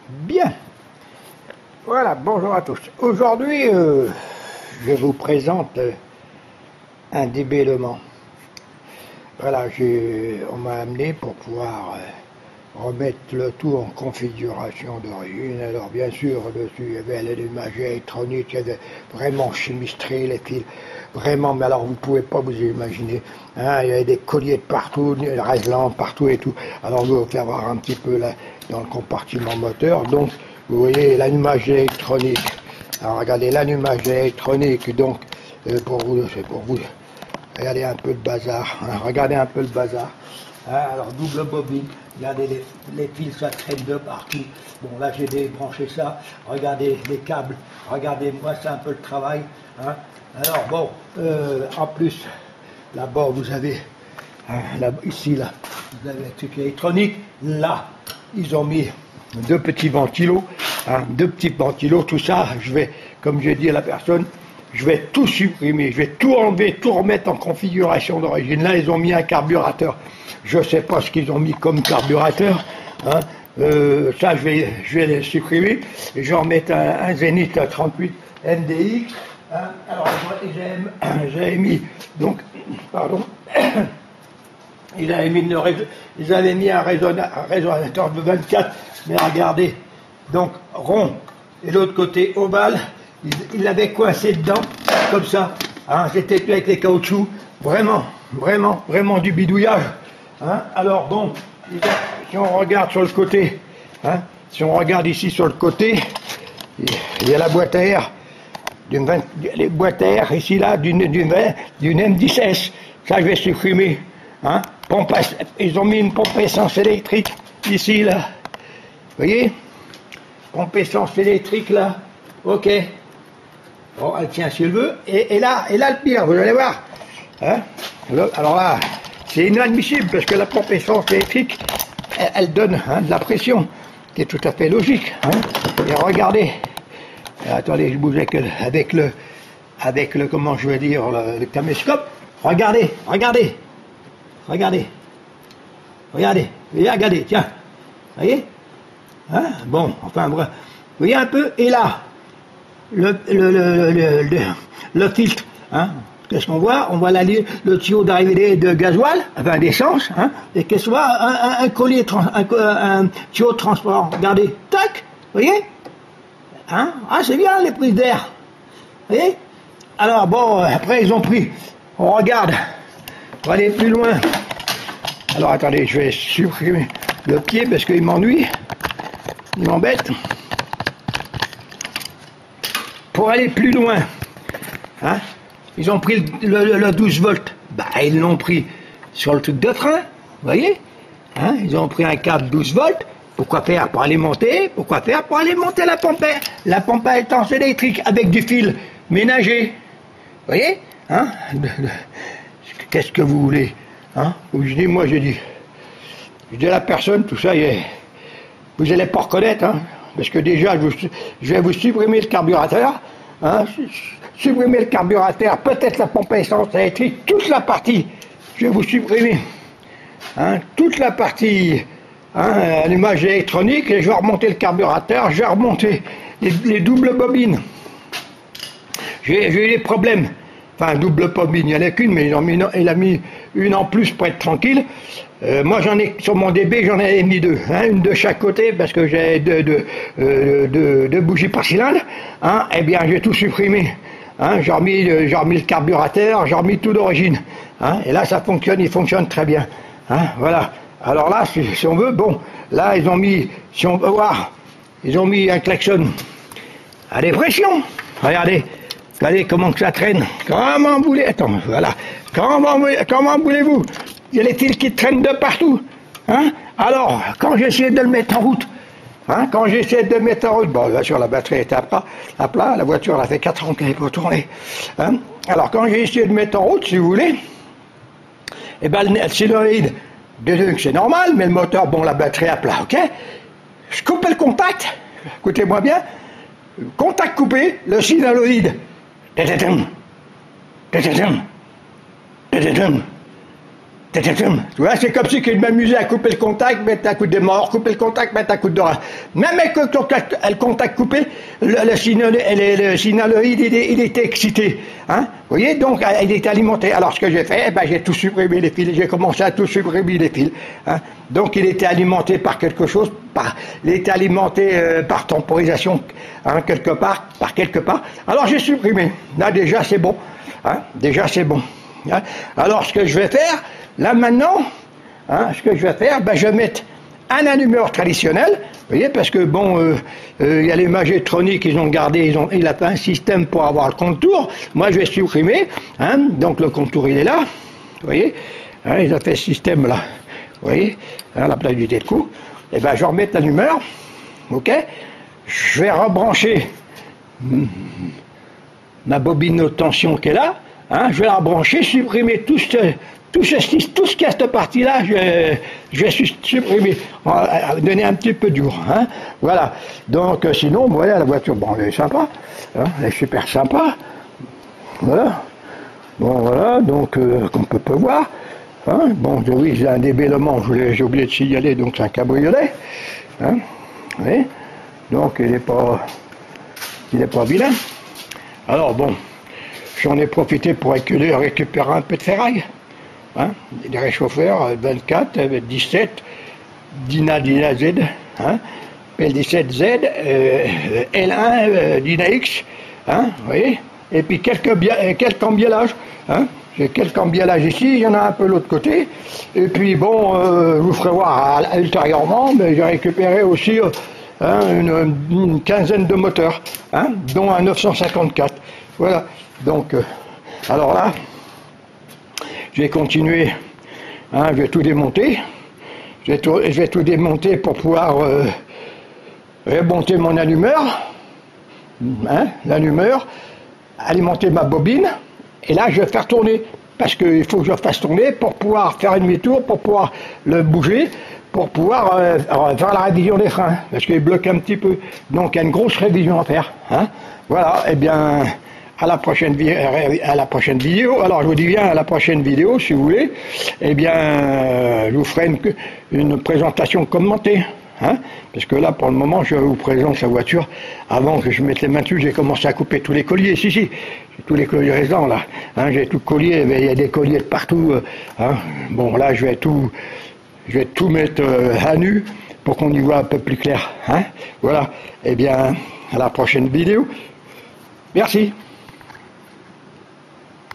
Bien, voilà, bonjour à tous. Aujourd'hui, je vous présente un débêlement. Voilà, on m'a amené pour pouvoir remettre le tout en configuration d'origine. Alors bien sûr, dessus, il y avait l'allumage électronique, il y avait vraiment chimistré les fils, vraiment, mais alors vous ne pouvez pas vous imaginer. Hein, il y avait des colliers de partout, des réslantes partout et tout. Alors je vais vous faire voir un petit peu là, dans le compartiment moteur. Donc, vous voyez l'allumage électronique. Alors regardez l'allumage électronique, donc, c'est pour vous. Regardez un peu le bazar, hein, regardez un peu le bazar. Hein, alors double bobine, regardez les fils, ça traîne de partout. Bon là j'ai débranché ça, regardez les câbles, regardez moi c'est un peu le travail. Hein. Alors bon, en plus, là-bas vous avez, hein, là, ici là, vous avez le truc électronique. Là, ils ont mis deux petits ventilos, hein, tout ça, je vais, comme j'ai dit à la personne, je vais tout supprimer, je vais tout enlever, tout remettre en configuration d'origine. Là, ils ont mis un carburateur. Je ne sais pas ce qu'ils ont mis comme carburateur. Hein. Ça, je vais le supprimer. Et je vais en mettre un Zenith 38 MDX. Hein. Alors, j'avais mis, donc, pardon, ils avaient mis un résonateur de 24, mais regardez, donc rond, et l'autre côté ovale. Il l'avait coincé dedans, comme ça. Hein, c'était avec les caoutchoucs. Vraiment du bidouillage. Hein. Alors bon, si on regarde sur le côté, hein, si on regarde ici sur le côté, il y a la boîte à air, les boîtes à air ici là, d'une M10S. Ça je vais supprimer. Hein. Ils ont mis une pompe essence électrique ici là. Vous voyez? Pompe essence électrique là. Ok. Bon, elle tient si elle veut, et là le pire, vous allez voir. Hein, alors là, c'est inadmissible, parce que la pompe essence électrique, elle donne, hein, de la pression, qui est tout à fait logique. Hein. Et regardez, attendez, je bouge avec le, comment je vais dire, le caméscope. Regardez, tiens, vous voyez, hein, bon, enfin bref, vous voyez un peu, et là, le filtre, hein. Qu'est-ce qu'on voit? On voit le tuyau d'arrivée de gasoil, enfin d'essence, hein, et qu'est-ce qu'on voit? Un collier, un tuyau de transport. Regardez, tac, vous voyez? Hein? Ah, c'est bien les prises d'air. Vous voyez? Alors bon, après ils ont pris, on regarde, on va aller plus loin. Alors attendez, je vais supprimer le pied parce qu'il m'ennuie, il m'embête. Pour aller plus loin, hein, ils ont pris le 12 volts. Bah, ils l'ont pris sur le truc de frein, vous voyez, hein, ils ont pris un câble 12 volts. Pourquoi faire? Pour alimenter. Pourquoi faire? Pour alimenter la pompe à essence électrique avec du fil ménager. Vous voyez, hein? Qu'est-ce que vous voulez, hein? Moi je dis à la personne, tout ça, vous n'allez pas reconnaître, hein? Parce que déjà, je vais vous supprimer le carburateur, hein, supprimer le carburateur, peut-être la pompe à essence électrique, toute la partie, je vais vous supprimer, hein, toute la partie, hein, allumage électronique, et je vais remonter le carburateur, je vais remonter les doubles bobines. J'ai eu des problèmes. Enfin, double bobine, il n'y en a qu'une, mais il a mis une en plus pour être tranquille. Moi, j'en ai, sur mon DB, j'en ai mis deux. Hein, une de chaque côté, parce que j'ai deux bougies par cylindre. Hein, eh bien, j'ai tout supprimé. Hein, j'ai remis le carburateur, j'ai remis tout d'origine. Hein, et là, ça fonctionne, il fonctionne très bien. Hein, voilà. Alors là, si on veut, bon, là, ils ont mis, si on veut voir, ils ont mis un klaxon à dépression. Regardez. Regardez comment que ça traîne. Comment voulez-vous? Attends, voilà. Comment voulez-vous? Il y a les fils qui traînent de partout. Hein? Alors, quand j'essaie de le mettre en route, hein, bon, bien sûr, la batterie est à plat, la voiture, elle a fait 4 ans qu'elle n'est pas tournée. Hein? Alors, quand j'ai essayé de mettre en route, si vous voulez, eh ben, le solenoïde, c'est normal, mais le moteur, bon, la batterie à plat, ok? Je coupe le contact, écoutez-moi bien, contact coupé, le solenoïde, Tu vois, c'est comme si je m'amusais à couper le contact, mettre un coup de mort, couper le contact, mettre un coup de dora. Même avec le contact coupé, le signaloïde, il était excité. Hein? Vous voyez, donc, il était alimenté. Alors, ce que j'ai fait, j'ai tout supprimé les fils. J'ai commencé à tout supprimer les fils. Hein? Donc, il était alimenté par quelque chose, il était alimenté par temporisation, hein, quelque part. Alors, j'ai supprimé. Là, déjà, c'est bon. Hein? Déjà, c'est bon. Hein? Alors, ce que je vais faire, là maintenant, hein, je vais mettre un allumeur traditionnel, vous voyez, parce que bon, il y a les Magetronic, ils ont gardé, il a pas un système pour avoir le contour. Moi, je vais supprimer, hein, donc le contour, il est là, vous voyez, hein, ils ont fait ce système là, vous voyez, hein, la place du tête de cou. Et ben, je vais remettre l'allumeur, ok, je vais rebrancher ma bobine haute tension qui est là. Hein, je vais la rebrancher, supprimer tout ce qu'il y a cette partie-là, je vais supprimer, donner un petit peu dur. Hein, voilà. Donc, sinon, voilà, la voiture, bon, elle est sympa. Hein, elle est super sympa. Voilà. Bon, voilà, donc, comme on peut voir. Hein, bon, oui, j'ai un débellement, j'ai oublié de signaler, donc c'est un cabriolet. Hein, oui. Donc, il n'est pas vilain. Alors, bon. J'en ai profité pour récupérer un peu de ferraille. Hein, des réchauffeurs 24, 17, Dyna Z, hein, L17Z, L1, Dyna X, hein, vous voyez, et puis quelques embielages. Hein, j'ai quelques embielages ici, il y en a un peu de l'autre côté. Et puis bon, je vous ferai voir ultérieurement, mais j'ai récupéré aussi hein, une quinzaine de moteurs, hein, dont un 954. Voilà. Donc, alors là, je vais continuer, hein, je vais tout démonter, je vais tout démonter pour pouvoir remonter mon allumeur, hein, l'allumeur, alimenter ma bobine, et là je vais faire tourner, parce qu'il faut que je fasse tourner pour pouvoir faire un demi-tour, pour pouvoir le bouger, pour pouvoir faire la révision des freins, parce qu'il bloque un petit peu, donc il y a une grosse révision à faire. Hein. Voilà, et bien... à la prochaine vidéo. Alors je vous dis bien à la prochaine vidéo, si vous voulez, eh bien je vous ferai une présentation commentée. Hein, parce que là, pour le moment, je vous présente la voiture. Avant que je mette les mains dessus, j'ai commencé à couper tous les colliers. Si, j'ai tous les colliers restants là. Hein, j'ai tout le collier, mais il y a des colliers de partout. Hein. Bon, là, je vais tout mettre à nu pour qu'on y voit un peu plus clair. Hein. Voilà. Eh bien, à la prochaine vidéo. Merci.